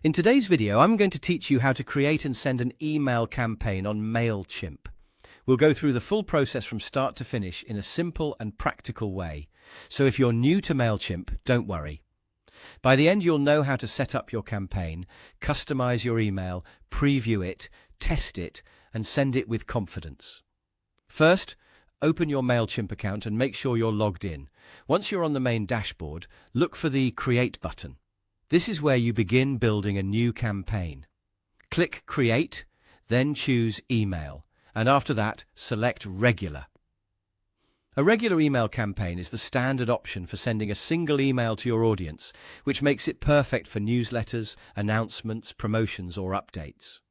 In today's video, I'm going to teach you how to create and send an email campaign on Mailchimp. We'll go through the full process from start to finish in a simple and practical way. So if you're new to Mailchimp, don't worry. By the end, you'll know how to set up your campaign, customize your email, preview it, test it, and send it with confidence. First, open your Mailchimp account and make sure you're logged in. Once you're on the main dashboard, look for the Create button. This is where you begin building a new campaign. Click Create, then choose Email, and after that, select Regular. A regular email campaign is the standard option for sending a single email to your audience, which makes it perfect for newsletters, announcements, promotions, or updates.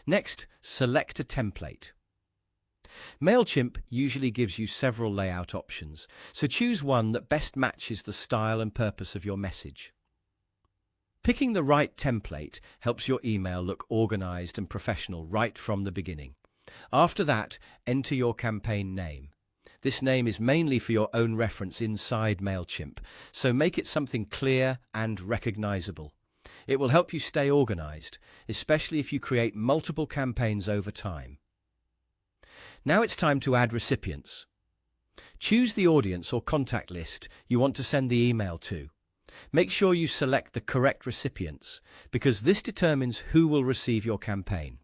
Next, select a template. Mailchimp usually gives you several layout options, so choose one that best matches the style and purpose of your message. Picking the right template helps your email look organized and professional right from the beginning. After that, enter your campaign name. This name is mainly for your own reference inside Mailchimp, so make it something clear and recognizable. It will help you stay organized, especially if you create multiple campaigns over time. Now it's time to add recipients. Choose the audience or contact list you want to send the email to. Make sure you select the correct recipients, because this determines who will receive your campaign.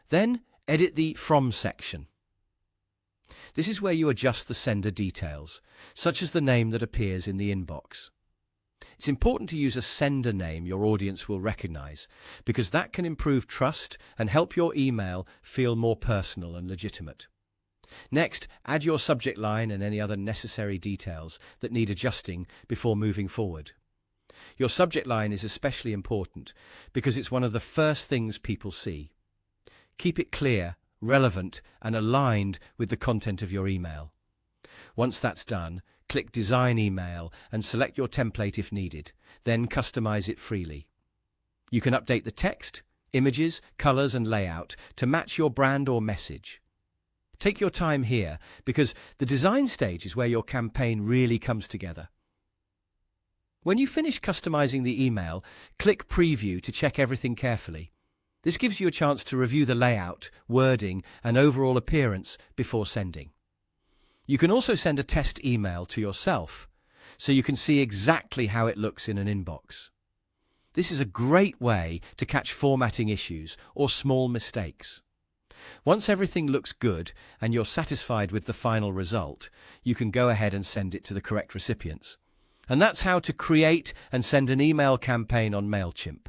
Then, edit the From section. This is where you adjust the sender details, such as the name that appears in the inbox. It's important to use a sender name your audience will recognize, because that can improve trust and help your email feel more personal and legitimate. Next, add your subject line and any other necessary details that need adjusting before moving forward. Your subject line is especially important because it's one of the first things people see. Keep it clear, relevant, and aligned with the content of your email. Once that's done, click Design Email and select your template if needed, then customize it freely. You can update the text, images, colors, and layout to match your brand or message. Take your time here, because the design stage is where your campaign really comes together. When you finish customizing the email, click Preview to check everything carefully. This gives you a chance to review the layout, wording, and overall appearance before sending. You can also send a test email to yourself, so you can see exactly how it looks in an inbox. This is a great way to catch formatting issues or small mistakes. Once everything looks good and you're satisfied with the final result, you can go ahead and send it to the correct recipients. And that's how to create and send an email campaign on Mailchimp.